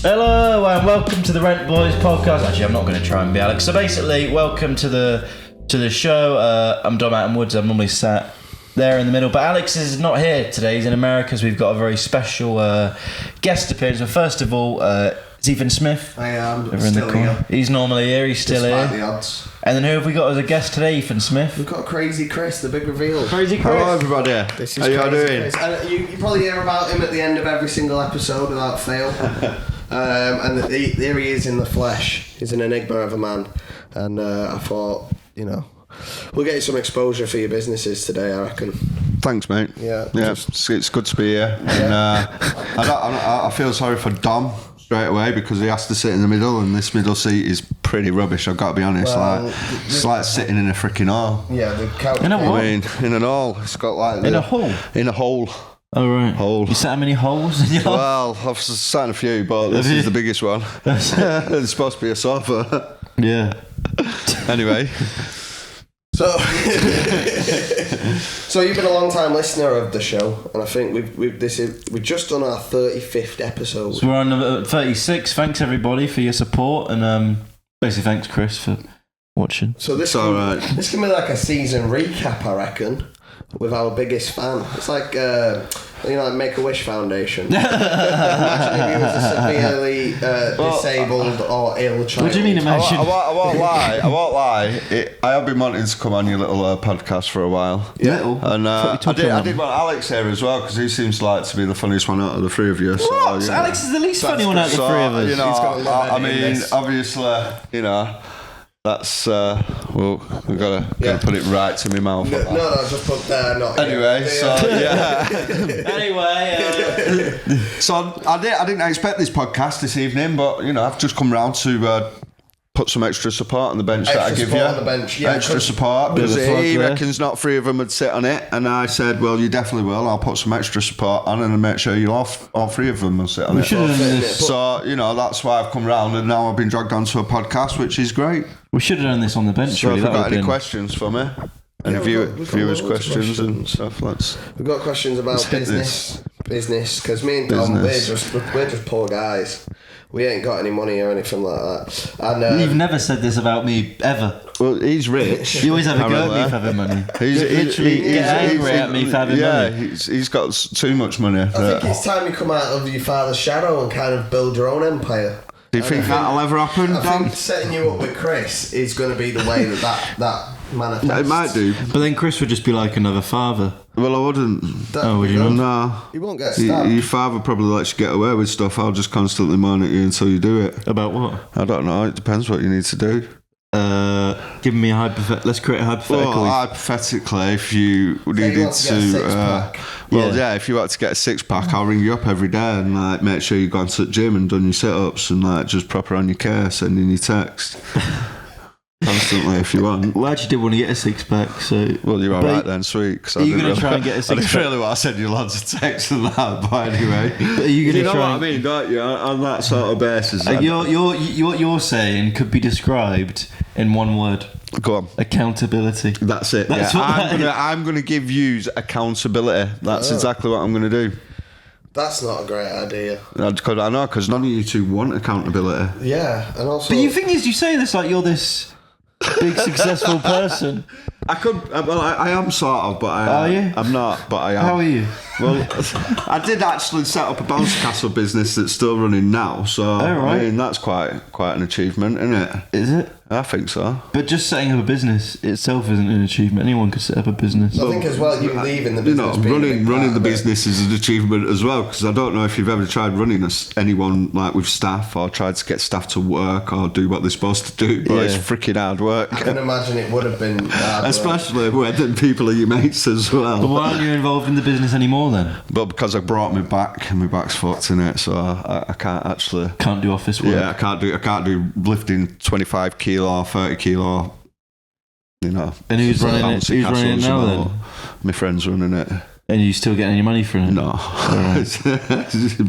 Hello and welcome to the Rent Boys podcast. Actually, I'm not going to try and be Alex. So basically, welcome to the show. I'm Dom Adam Woods. I'm normally sat there in the middle, but Alex is not here today. He's in America, so we've got a very special guest appearance. But first of all, it's Ethan Smith. I am still here. He's normally here. He's still Despite here. the odds. And then who have we got as a guest today? Ethan Smith. We've got Crazy Chris, the big reveal. Crazy Chris. Hello everybody. This is How you all Crazy doing? Chris. And you probably hear about him at the end of every single episode without fail. And there he is in the flesh. He's an enigma of a man. And I thought, we'll get you some exposure for your businesses today, I reckon. Thanks, mate. Yeah. It's good to be here. And I feel sorry for Dom straight away because he has to sit in the middle, and this middle seat is pretty rubbish. I've got to be honest. Well, it's like sitting in a freaking hole. Yeah, the couch. In a what? I mean, in an hole. It's got like In a hole? In a hole. Oh, right. Hole. You sat how many holes in your Well, I've sat in a few, but this is the biggest one. It's supposed to be a sofa. Yeah. Anyway. So you've been a long time listener of the show, and I think we've just done our 35th episode. So we're on number 36. Thanks everybody for your support, and basically thanks Chris for watching. So this all right. This can be like a season recap, I reckon, with our biggest fan. It's like like Make-A-Wish Foundation. Imagine if he was a severely disabled or ill child. What do you mean imagine? I won't lie. I have been wanting to come on your little podcast for a while. Yeah. And I did want Alex here as well because he seems like to be the funniest one out of the three of you. So, What? Alex is the least funny one out of the three of us. He's got a lot of editing in this. Obviously, that's we've got to put it right to my mouth. No, just put there. Not Anyway, so yeah. Anyway, So I didn't expect this podcast this evening, but I've just come round to put some extra support on the bench that I give you. On the bench, yeah, extra support because Bit of a he plug, reckons not three of them would sit on it, and I said, well, you definitely will. I'll put some extra support on and make sure all three of them will sit on it. should have done this. So that's why I've come round, and now I've been dragged onto a podcast, which is great. We should have done this on the bench. So really. if you've That got would've any been- questions for me, any we've got viewers' loads of questions and stuff, We've got questions about Let's hit business, because me and Tom, Business. we're just poor guys. We ain't got any money or anything like that. And You've never said this about me ever. Well, he's rich. You always have a go at me apparently. for having money. He's literally get angry at me for having money. He's got too much money. I think it's time you come out of your father's shadow and kind of build your own empire. Do you think that'll ever happen, I Dan? think setting you up with Chris is going to be the way that manifests. It might do. But then Chris would just be like another father. Well, I wouldn't. Oh, would you not? No. You won't get stabbed. Your father probably lets you get away with stuff. I'll just constantly moan at you until you do it. About what? I don't know. It depends what you need to do. Give me a hypothetical. Let's create a hypothetical. Well, hypothetically, if you needed want to get a six-pack. If you want to get a six-pack, I'll ring you up every day and make sure you've gone to the gym and done your sit-ups and just proper on your care, sending you text constantly if you want. Well, I actually did want to get a six-pack, so... Well, you're alright then, sweet. Are you going to try and get a I six-pack? didn't really want to send you lots of texts and that, but anyway. But are you going to know try what and... I mean, don't you? On that sort of basis. What you're saying could be described in one word. Go on. Accountability. That's it. That's what I'm going to give you accountability. That's exactly what I'm going to do. That's not a great idea. I know, because none of you two want accountability. Yeah, and also... But you think is you say this like you're this big successful person. I could. Well, I am sort of, but Are you? I'm not, but I am. How are you? Well, I did actually set up a bouncy castle business that's still running now. So right. I mean, that's quite an achievement, isn't it? Is it? I think so. But just setting up a business itself isn't an achievement. Anyone could set up a business. I think as well, you leaving the business. Running the business is an achievement as well, because I don't know if you've ever tried running anyone like with staff or tried to get staff to work or do what they're supposed to do, but it's freaking hard work. I can imagine it would have been hard Especially when the people are your mates as well. But why aren't you involved in the business anymore then? But because I brought my back and my back's fucked in it, so I can't actually. Can't do office work. Yeah, I can't do lifting 25 kilo, 30 kilo. And who's running it? Who's running it now then? My friend's running it. And you still get any money from it? No, it's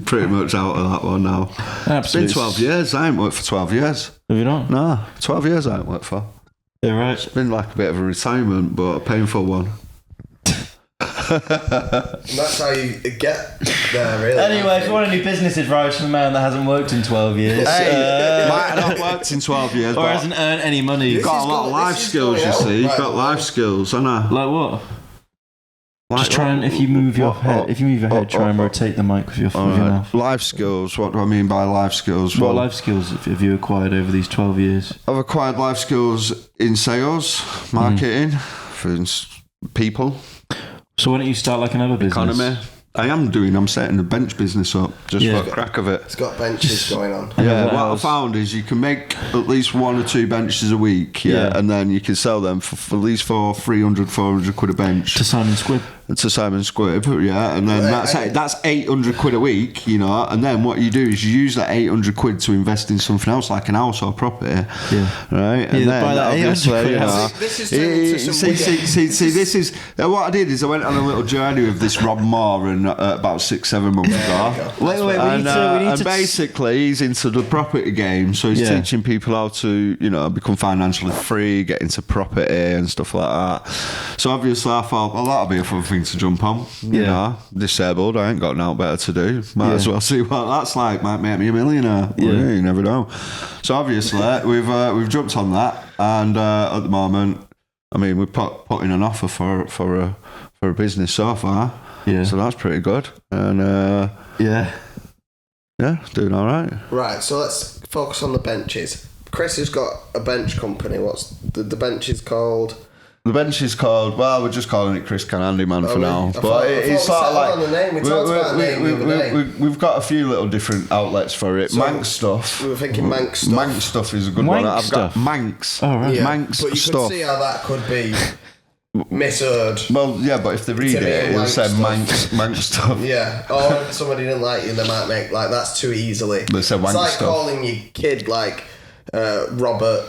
pretty much out of that one now. Absolutely. It's been 12 years. I ain't worked for 12 years. Have you not? No, 12 years I ain't worked for. Yeah, right. It's been like a bit of a retirement, but a painful one. And that's how you get there, really. Anyway, if you want any business advice from a man that hasn't worked in 12 years, Might have not worked in 12 years, or but hasn't earned any money, you've got a lot of life skills, you see. You've got life skills, haven't I? like what? Just try and if you move your head, try and rotate the mic with your mouth. Life skills. What do I mean by life skills? What life skills have you acquired over these 12 years? I've acquired life skills in sales, marketing, for people, So why don't you start like another business? economy. I'm setting a bench business up just for the crack of it. It's got benches going on. Yeah, what I found is you can make at least 1 or 2 benches a week, and then you can sell them for at least for 300, 400 quid a bench. To Simon Squib. To Simon Squib, and then that's 800 quid a week, and then what you do is you use that 800 quid to invest in something else like an house or property, right? And then buy that 800 quid. This is turning to some see, this is what I did is I went on a little journey with this Rob Moore and about 6-7 months ago. Wait, we need And to basically he's into the property game, so he's teaching people how to become financially free, get into property and stuff like that. So obviously I thought, well, that'll be a fun thing to jump on. Disabled, I ain't got nothing better to do. Might as well see what that's like. Might make me a millionaire. You never know. So obviously we've jumped on that, and at the moment, I mean, we're putting an offer for a business so far. Yeah. So that's pretty good, and doing all right. Right. So let's focus on the benches. Chris has got a bench company. What's the bench is called? The bench is called, well, we're just calling it Chris Can Handyman for now. But it's sort of like, we've got a few little different outlets for it. So Manx stuff. We were thinking Manx stuff. Manx stuff is a good one. I've got Manx. Oh, right. Manx but you stuff. could see how that could be misheard. Well, yeah, but if they read it'll say Manx stuff. Yeah. Or if somebody didn't like you, they might make, like, that's too easily. They say Wank it's like stuff. calling your kid, like, Robert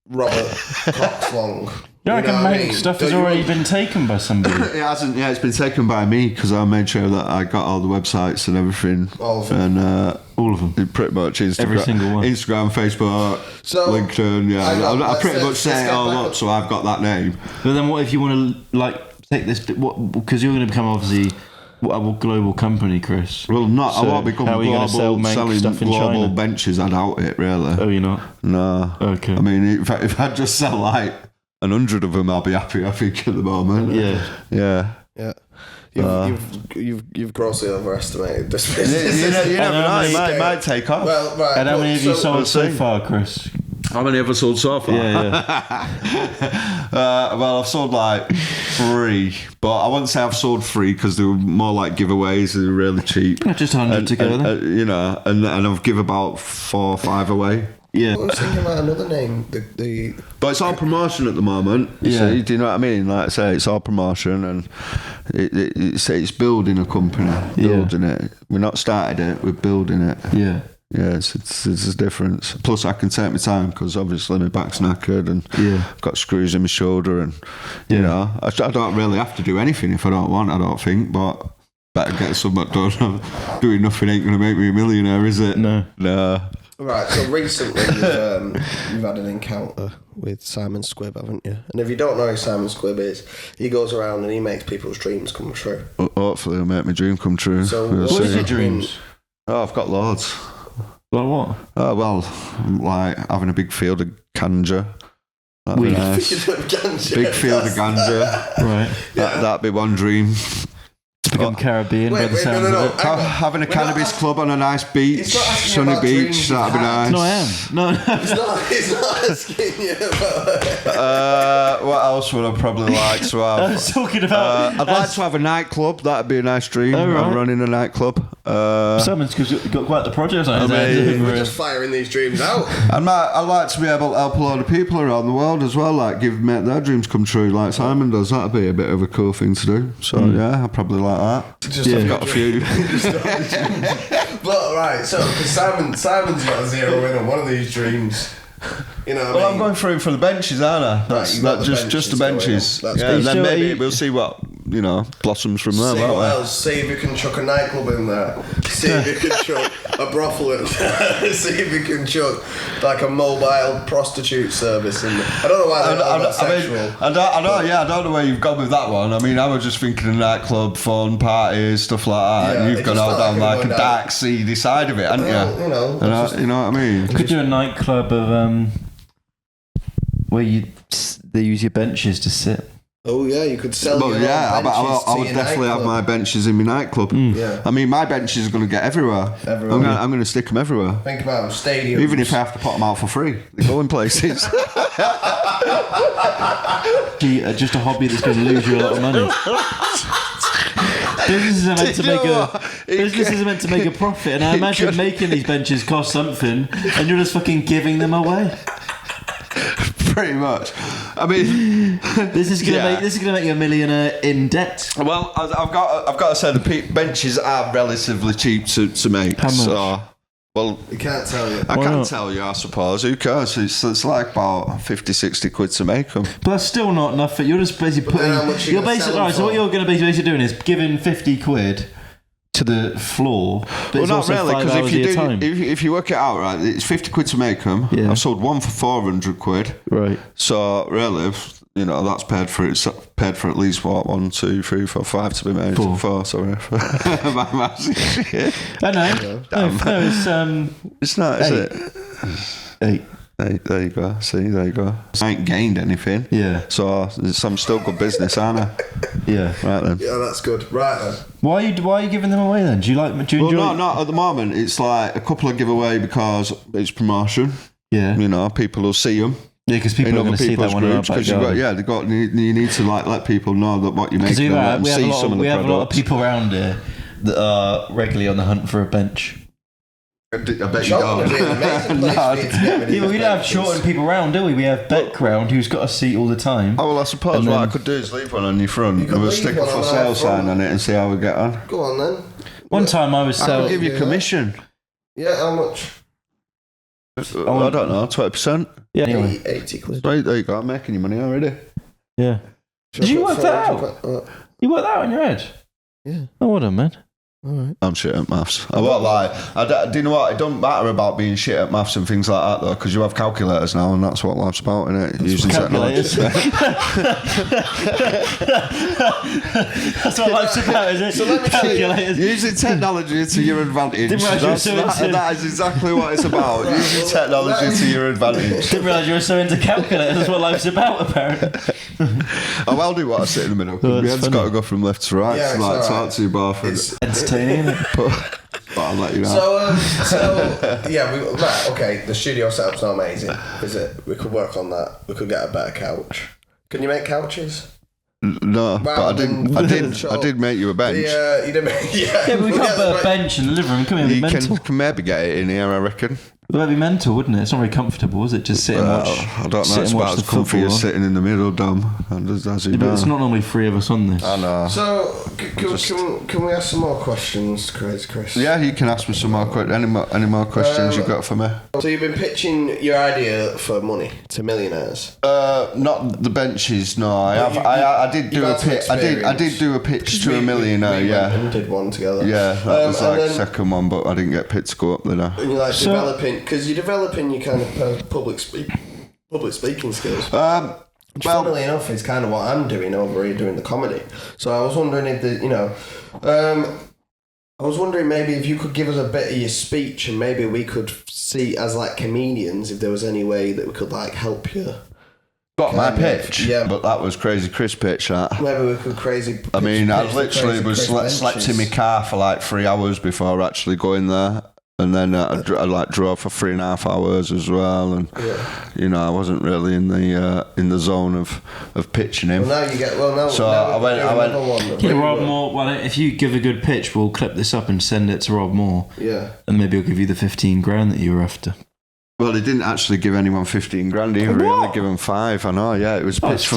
Coxlong. You reckon Manx stuff has already been taken by somebody? It hasn't. Yeah, it's been taken by me because I made sure that I got all the websites and everything. All of them. And all of them. Pretty much Instagram, every single one. Instagram, Facebook, LinkedIn. Yeah, I pretty much set it all up, so I've got that name. But then, what if you want to take this? Because you're going to become obviously a global company, Chris. Well, not. So I won't become global selling stuff in global China? benches. I doubt it, really. Oh, you're not? No. Okay. I mean, if I just sell like 100 of them, I'll be happy. I think at the moment. Yeah. You've grossly overestimated this business. You never know. It might take off. Well, right. And how many have you sold so far, Chris? How many have I sold so far? Well, I've sold like 3, but I wouldn't say I've sold 3 because they were more like giveaways. They were really cheap. Just 100 to go then. And I've give about 4 or 5 away. Yeah. I was thinking about another name. But it's all promotion at the moment. You see, do you know what I mean? Like I say, it's all promotion, and it's building a company, building it. We're not started it, we're building it. Yeah. Yeah, it's a difference. Plus, I can take my time because obviously my back's knackered and I've got screws in my shoulder, and you know, I don't really have to do anything if I don't want. I don't think, but better get something done. Doing nothing ain't going to make me a millionaire, is it? No. Right, so recently you've had an encounter with Simon Squib, haven't you? And if you don't know who Simon Squib is, he goes around and he makes people's dreams come true. Hopefully he'll make my dream come true. So what is your dreams? Oh, I've got loads. Like what? Oh, well, like having a big field of ganja. That'd be nice. Big field of ganja. Right. That'd be one dream. To become Caribbean by the sounds of it. Having a cannabis club on a nice beach, sunny beach, that'd be nice. No, I am. No. He's not asking you about what else would I probably like to have? I was talking about... I'd like to have a nightclub. That'd be a nice dream. I'm running a nightclub. Simon's got quite the project on his head. We're just firing these dreams out. I'd like to be able to help a lot of people around the world as well, like make their dreams come true like Simon does. That'd be a bit of a cool thing to do. So yeah, I'd probably like that. I've got a few. But right, so because Simon's got a zero in on one of these dreams. You know. I'm going through for the benches, aren't I? That's just the benches. Yeah, and then maybe we'll see what blossoms from there, See won't what there? else? See if you can chuck a nightclub in there. See if you can chuck a brothel in there. See if you can chuck like a mobile prostitute service in there. I don't know why they're not sexual. I don't know where you've gone with that one. I mean, I was just thinking of nightclub, fun, parties, stuff like that. Yeah, And you've gone all down like a dark, seedy side of it, haven't you? You know what I mean? You could do a nightclub of where they use your benches to sit. Oh yeah, you could sell your I would definitely have my benches in my nightclub. Yeah. I mean, my benches are going to get everywhere. I'm going to stick them everywhere. Think about stadiums. Even if I have to put them out for free. They go in places. Just a hobby that's going to lose you a lot of money. Businesses are meant to make a profit, and I imagine making these benches cost something, and you're just fucking giving them away. Pretty much. I mean, this is gonna make you a millionaire in debt. Well, I've got to say the benches are relatively cheap to make. How much? So, well, You can't tell you. I can't tell you, I suppose. Who cares? It's like about 50, 60 quid to make them. But that's still not enough. You're just basically putting. You're basically right. So what you're going to be basically doing is giving 50 quid to the floor. But Well, it's not also really, 5 because hours of your time. if you work it out, right, it's 50 quid to make them. Yeah. I've sold one for 400 quid. Right. So really, that's paid for at least 1, 2, 3, 4, 5 to be made. 4, sorry. My maths is shit. I know. No, It's not, is 8. it? 8. There you go. See, there you go. I ain't gained anything. Yeah. So I'm still good business, aren't I? Yeah. Right then. Yeah, that's good. Right then. Why are you giving them away then? Do you enjoy? Well, not at the moment. It's like a couple I give away because it's promotion. Yeah. People will see them. Yeah, because people are going to see that one in our backyard. You need to let people know that what you're making. We have a lot of people around here that are regularly on the hunt for a bench. I bet you don't. We don't have shortened people round, do we? We have Beck round, who's got a seat all the time. Oh, well, I suppose what I could do is leave one on your front and we'll stick a for sale sign on it and see how we get on. Go on then. One time I was selling. I'll give you commission. Yeah, how much? I don't know, 20%. Yeah, anyway. 80 quid. Right, there you go, I'm making you money already. Yeah. Did you work that out? You worked that out in your head? Yeah. Oh, well done, man. All right. I'm shit at maths. I won't lie. Do you know what? It don't matter about being shit at maths and things like that though, because you have calculators now, and that's what life's about, isn't it? Using technology. That's what life's about, is it? So let me Calculators. Using technology to your advantage. That is exactly what it's about. Using technology to your advantage. Didn't realise you were so into calculators. That's what life's about, apparently. I'll do what I sit in the middle. Oh, My head's got to go from left to right to talk to you both. It's entertaining, isn't it? But I'll let you know. Okay, the studio setup's not amazing, is it? We could work on that. We could get a better couch. Can you make couches? No, but I did make you a bench. Yeah, you did make. Yeah, but we can't put a bench in the living room. Come here, You mental. can maybe get it in here, I reckon. That'd be mental, wouldn't it? It's not very comfortable, is it? Just sit and watch. I don't know. It's about as comfy as sitting in the middle, Dom. But it's not normally 3 of us on this. I know. So, can we ask some more questions, Crazy Chris? Yeah, you can ask me some more questions. Any more questions you got for me? So you've been pitching your idea for money to millionaires. Not the benches. No, I did do a pitch. I did do a pitch to a millionaire. We did one together. Yeah, that was like the second one, but I didn't get picked to go up there. And you're like developing, because you're developing your kind of public speaking skills. Funnily enough, is kind of what I'm doing over here doing the comedy. So I was wondering if I was wondering maybe if you could give us a bit of your speech, and maybe we could see as like comedians if there was any way that we could like help you. Got my pitch, yeah, but that was Crazy Chris pitch. That. Maybe we could crazy. I mean, I literally was slept in my car for like 3 hours before actually going there. And then I drove for 3.5 hours as well, and I wasn't really in the zone of pitching him. Well, now you get So I went. Yeah, Rob Moore. Well, if you give a good pitch, we'll clip this up and send it to Rob Moore. Yeah, and maybe he'll give you the 15 grand that you were after. Well, he didn't actually give anyone 15 grand either. He only gave them 5. I know. Yeah, it was pitched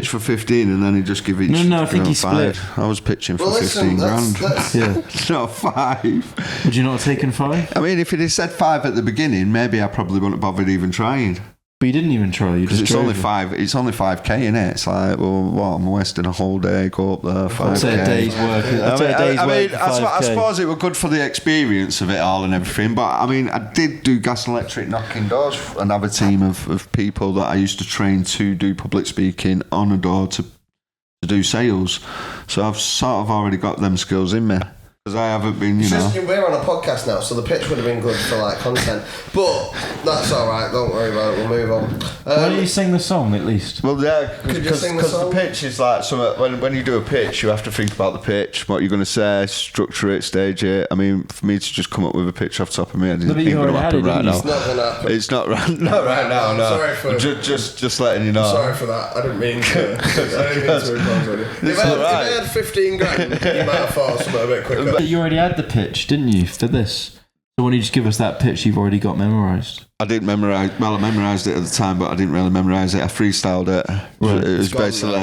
for 15, and then he just give each. No, I think he 5. split. I was pitching for 15 grand. Yeah, no 5. Would you not have taken 5? I mean, if he'd have said 5 at the beginning, maybe I probably wouldn't have bothered even trying. But you didn't even try. You just it's drove only it. 5. It's only 5k, innit? It's like, well, what? I'm wasting a whole day. Go up there, 5k. I'd say a day's work. I suppose it was good for the experience of it all and everything. But I mean, I did do gas and electric knocking doors. Another team of people that I used to train to do public speaking on a door to do sales. So I've sort of already got them skills in me. Because I haven't been, you know. We're on a podcast now, so the pitch would have been good for like content. But that's all right. Don't worry about it. We'll move on. Why don't you sing the song at least? Well, yeah, because song? the pitch is like when you do a pitch, you have to think about the pitch, what you're going to say, structure it, stage it. I mean, for me to just come up with a pitch off the top of my head, it's not going to happen right now. It's not going to happen. It's not right now. No, sorry for just letting you know. Sorry for that. I didn't mean to. If I had 15 grand, you might have thought something a bit quicker. But you already had the pitch, didn't you, for this? So when you just give us that pitch, you've already got memorised. I didn't memorise. Well, I memorised it at the time, but I didn't really memorise it. I freestyled it. Right. It was basically.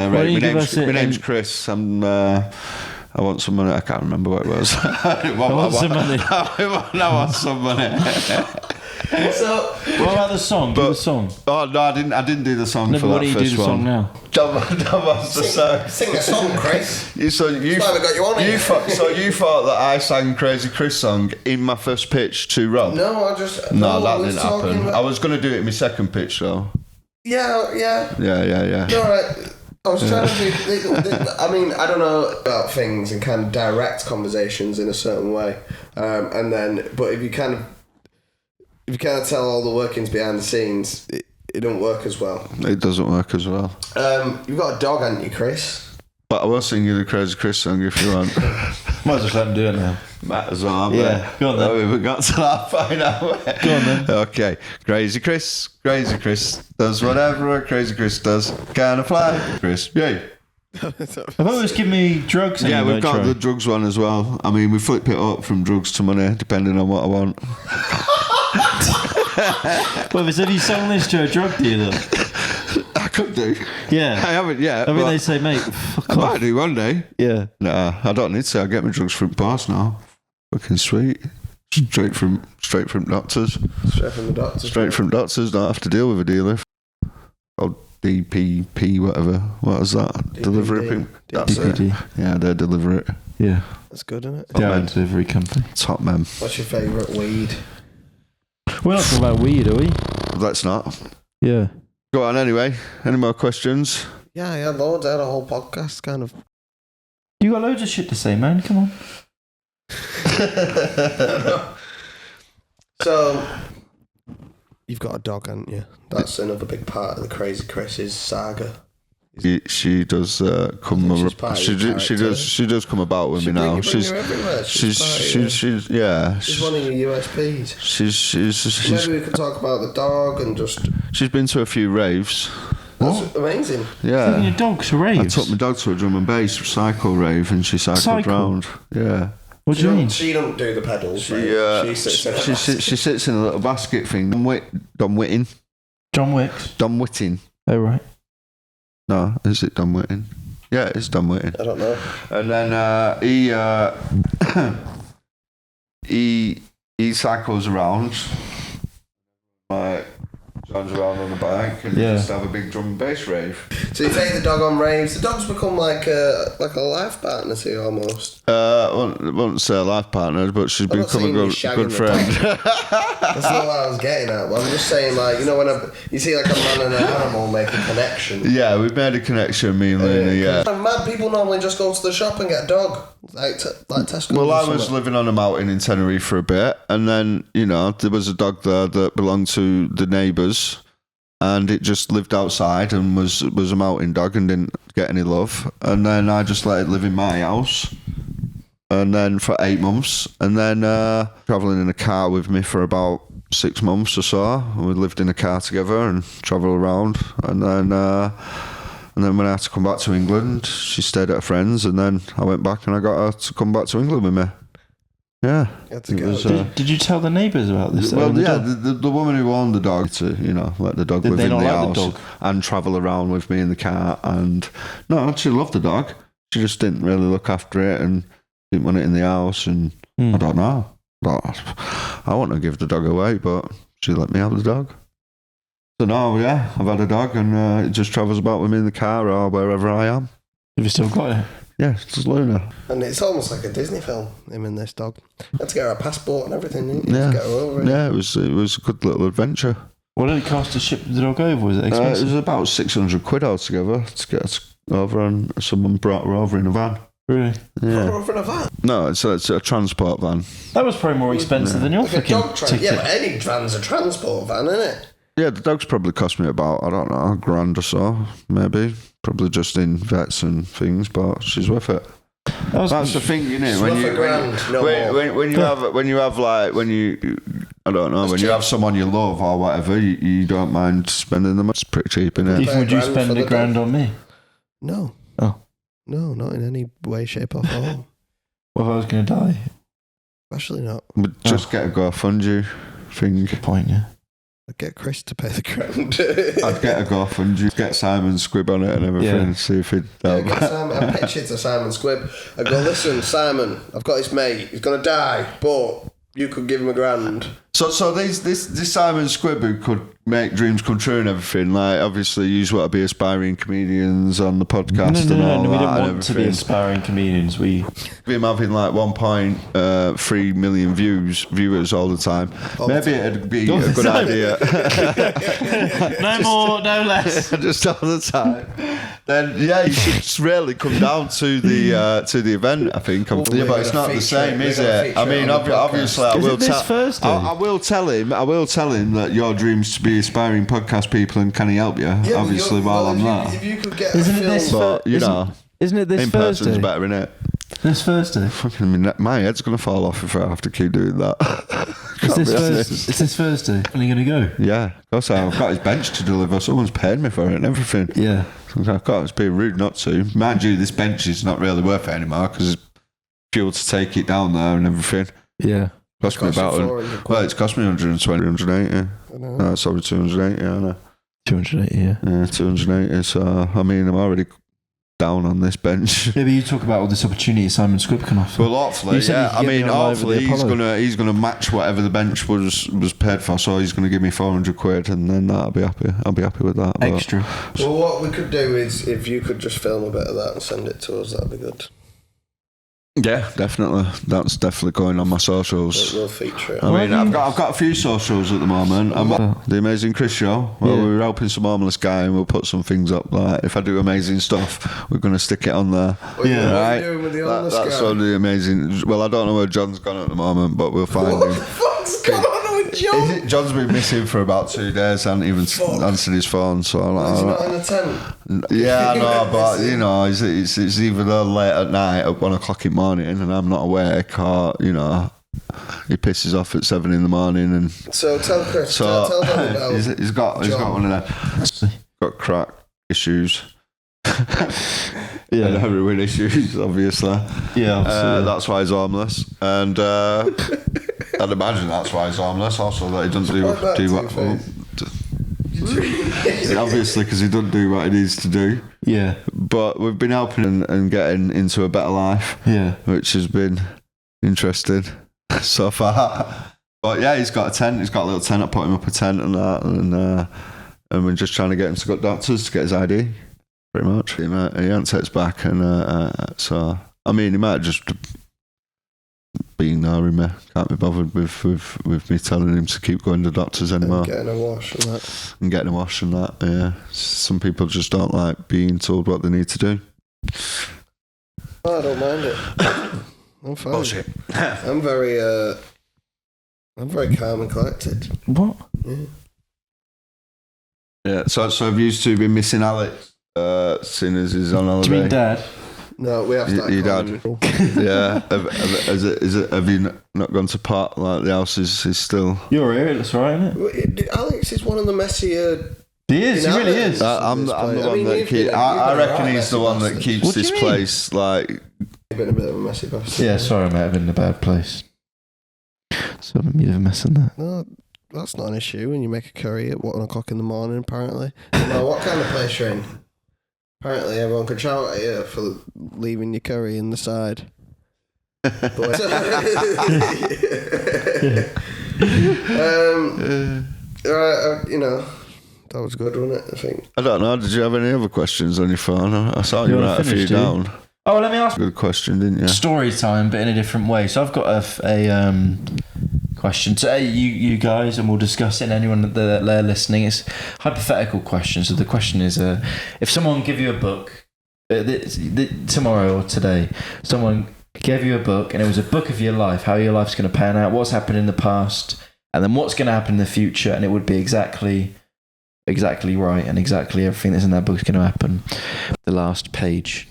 My name's Chris. I want some money. I can't remember what it was. I want some money. I want some money. So, what about the song? Do the song. Oh no, I didn't do the song for that first one. What do you do the song now? That was the song. Sing the song, Chris. So you thought that I sang Crazy Chris song in my first pitch to Rob? No, that didn't happen. I was going to do it in my second pitch though. Yeah. All right. I was trying to do. I mean, I don't know about things and kind of direct conversations in a certain way, but if you kind of tell all the workings behind the scenes, it don't work as well. It doesn't work as well. You've got a dog, haven't you, Chris? But I will sing you the Crazy Chris song if you want. Might as well let him do it now. Might as well. Yeah, go on then. We've got to that point now. Go on then. Okay. Crazy Chris does whatever a Crazy Chris does. Can I fly? Chris, yay. I've always given me drugs. Yeah, we've got the drugs one as well. I mean, we flip it up from drugs to money, depending on what I want. Well, have you sung this to a drug dealer? I could do. Yeah. I haven't yet. I mean, they say, mate, fuck off. I might do one day. Yeah. No, I don't need to. I get my drugs from bars now. Fucking sweet. Straight from doctors. Straight from the doctors. Straight from doctors. Don't have to deal with a dealer. Or DPP, whatever. What is that? DPD. Delivery. That's DPD. it. Yeah, they deliver it. Yeah. That's good, isn't it? They're a delivery company. Top man. What's your favourite weed? We're not talking about weed, are we? Let's not. Yeah. Go on anyway. Any more questions? Yeah, I had loads. I had a whole podcast kind of. You got loads of shit to say, man. Come on. So, you've got a dog, haven't you? That's another big part of the Crazy Chris's saga. She does come. She does come about with me now. She's one of your USPs. She's maybe we could talk about the dog and just. She's been to a few raves. That's amazing. Yeah. Taking your dog to raves. I took my dog to a drum and bass cycle rave, and she cycled round. Yeah. What do you mean? She don't do the pedals. She sits in a little basket thing. John Whitting. Oh right. No, is it Don Whitting? Yeah, it's Don Whitting. I don't know. And then he cycles around, like runs around on the bike, and just have a big drum and bass rave. So you take the dog on raves. The dog's become like a life partner to you almost. I won't say a life partner, but she's become a good friend. That's not what I was getting at. But I'm just saying, like, you know, when you see like a man and an animal make a connection. Yeah, we've made a connection, me and Luna. Yeah. Mad people normally just go to the shop and get a dog, like Tesco. Well, I was living on a mountain in Tenerife for a bit, and then there was a dog there that belonged to the neighbours, and it just lived outside and was a mountain dog and didn't get any love. And then I just let it live in my house. And then for 8 months, and then travelling in a car with me for about 6 months or so. We lived in a car together and travelled around. And then when I had to come back to England, she stayed at a friend's, and then I went back and I got her to come back to England with me. Yeah. Did you tell the neighbours about this? Well, yeah, the woman who owned the dog to, let the dog live in the house and travel around with me in the car. And no, she loved the dog. She just didn't really look after it and didn't want it in the house, and I don't know. I want to give the dog away, but she let me have the dog. So now, yeah, I've had a dog and it just travels about with me in the car or wherever I am. Have you still got it? Yeah, it's just Luna. And it's almost like a Disney film, him and this dog. You had to get her a passport and everything, didn't you? Yeah, To get her over it. yeah, it was a good little adventure. What did it cost to ship the dog over? Was it It expensive? was about £600 altogether to get us over, and someone brought her over in a van. Really? Yeah. Over in a van. No, it's a transport van. That was probably more expensive than your Like a fucking dog ticket. Yeah, but any van's a transport van, isn't it? Yeah, the dog's probably cost me about, I don't know, £1,000 or so, maybe. Probably just in vets and things, but she's worth it. That's the thing, you know. When you have someone you love or whatever, you don't mind spending the money. It's pretty cheap, innit? Even would you spend £1,000 on me? No. Oh. No, not in any way, shape or form. What if I was going to die? Especially not. But just get a GoFundMe thing. Good point, yeah. I'd get Chris to pay the grand. I'd get a GoFundMe, get Simon Squib on it and everything, see if he'd help. I pitch it to Simon Squib. I go, listen, Simon, I've got this mate. He's going to die, but you could give him £1,000. So this Simon Squib who could make dreams come true and everything, like obviously you want to be aspiring comedians on the podcast No, we that don't and want to be everything. aspiring comedians. Him having like 1.3 million viewers all the time. Maybe it'd be a good idea. No more, no less. Just all the time. Then yeah, you should really come down to the event. I think. But it's not the same, is it? I mean, obviously, I will tell. Thursday? I will tell him that your dreams to be aspiring podcast people, and can he help you? Yeah, obviously, while I'm there. If you could get Isn't a it film... this But you know, isn't it this in Thursday? person's better, innit? This Thursday? Fucking, I mean, my head's gonna fall off if I have to keep doing that. It's this Thursday. When are you going to go? Yeah, because I've got his bench to deliver. Someone's paid me for it and everything. Yeah. I can't. It's being rude not to. Mind you, this bench is not really worth it anymore because it's fuel to take it down there and everything. Yeah. Cost me about. Well, it's cost me 120, 180. No, sorry, 280. I know. 280, yeah. Yeah, 280. So I mean, I'm already down on this bench. Yeah, but you talk about all this opportunity Simon Squib can offer. Well, hopefully, yeah. I mean, hopefully he's gonna match whatever the bench was paid for. So he's gonna give me £400, and then I'll be happy. I'll be happy with that. Extra. Well, what we could do is if you could just film a bit of that and send it to us, that'd be good. Yeah, definitely. That's definitely going on my socials. We'll feature it. I mean, I've got a few socials at the moment. The Amazing Chris Show. Well, we're helping some homeless guy, and we'll put some things up. Like if I do amazing stuff, we're going to stick it on there. Yeah, what right. are you doing with the homeless That's guy? only amazing. Well, I don't know where John's gone at the moment, but we'll find What him. the fuck's going on with John? John's been missing for about 2 days. I haven't even answered his phone. So He's not in a tent. yeah, I know, but you know, it's either late at night at 1 o'clock in the morning, and I'm not awake, or you know, he pisses off at 7 in the morning, and So tell Chris. Tell them about. he's got one of them. Got crack issues. Yeah. And heroin issues, obviously. Yeah, absolutely. That's why he's harmless, and I'd imagine that's why he's harmless. Also, that he doesn't do what. Obviously, because he doesn't do what he needs to do. Yeah. But we've been helping and getting into a better life. Yeah. Which has been interesting so far. But yeah, he's got a tent. He's got a little tent. I put him up a tent and that, and we're just trying to get him to go to doctors to get his ID. Pretty much. He hasn't text back, and so I mean, he might just be ignoring me. Can't be bothered with me telling him to keep going to doctors anymore. And getting a wash and that. And getting a wash and that. Yeah. Some people just don't like being told what they need to do. Oh, I don't mind it. I'm fine. Bullshit. I'm very calm and collected. What? Yeah. Yeah. So have you two been missing Alex? Seeing as he's on holiday. Do you mean Dad? No, we have started. Your dad. Yeah. Have you not gone to part? Like the house is still. You're here. It looks alright, isn't it? Alex is one of the messier. He is. He really is. I'm the one that keeps. I reckon he's the one that keeps this place like. You've been a bit of a messy bastard. Yeah, sorry, mate. I've been in a bad place. So I'm a mess in that. No, that's not an issue when you make a curry at 1 o'clock in the morning, apparently. No, what kind of place you're in? Apparently everyone can shout at you for leaving your curry in the side. You know, That was good, wasn't it? I think. I don't know. Did you have any other questions on your phone? I saw you write a few down. Oh, let me ask. Good question, didn't you? Story time, but in a different way. So I've got a question to you guys, and we'll discuss it. And anyone that they're listening, it's hypothetical question. So the question is, if someone give you a book tomorrow or today, someone gave you a book, and it was a book of your life, how your life's going to pan out, what's happened in the past, and then what's going to happen in the future, and it would be exactly right, and exactly everything that's in that book is going to happen. The last page.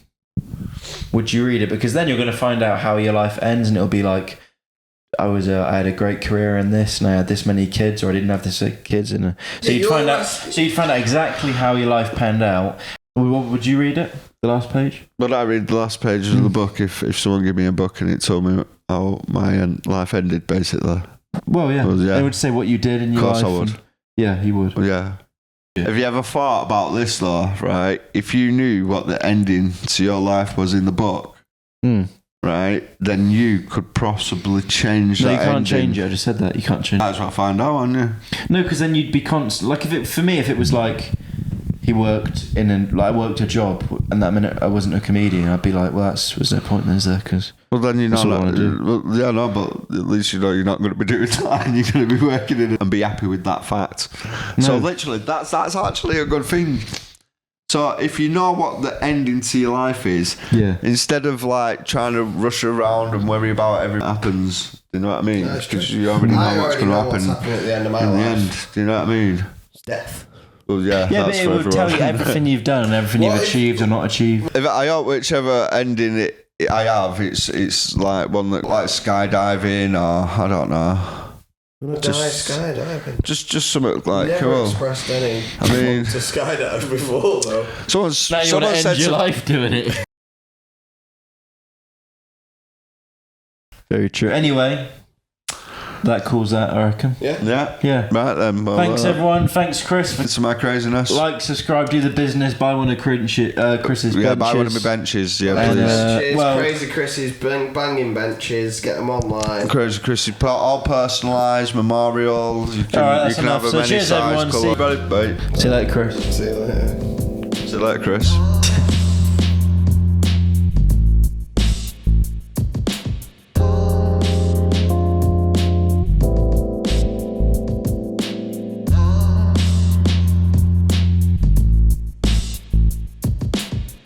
Would you read it? Because then you're going to find out how your life ends, and it'll be like, I had a great career in this, and I had this many kids, or I didn't have this kids. So you'd find out exactly how your life panned out. Would you read it? The last page? But I read the last page of the book if someone gave me a book and it told me how my life ended, basically. Well, yeah. They would say what you did in your life. Of course I would. Yeah, he would. Yeah. Have you ever thought about this though, right? If you knew what the ending to your life was in the book, right, then you could possibly change that. No, you can't ending. change it. I just said that. You can't change it. That's what I find out, aren't you? No, because then you'd be constant. Like, if it was like he worked I worked a job, and that minute I wasn't a comedian, I'd be like, well, was no point then, is there? Because well, then you know, well, yeah, no, but at least you know you're not going to be doing that, and you're going to be working in it and be happy with that fact. No. So literally, that's actually a good thing. So if you know what the ending to your life is, instead of like trying to rush around and worry about everything that happens, you know what I mean? Because you already know what's going to happen at the end of my life. Do you know what I mean? It's death. Well, yeah, but it would tell you everything you've done and everything you've achieved or not achieved. If I hope whichever ending I have, it's like one that like skydiving or I don't know. Skydiving. Just something like never cool. Expressed any. I mean, to skydive before though. Now you want to end your life doing it. Very true. Anyway. That calls that, I reckon. Yeah. Right then. Well, thanks everyone. Thanks Chris. Thanks for my craziness. Like, subscribe, do the business, buy one of Chris's benches. Yeah, buy one of my benches. Yeah, please. Crazy Chris's banging benches. Get them online. Crazy Chris's, all personalised, memorial. You can have them any size, colour. See you later, Chris. See you later, Chris.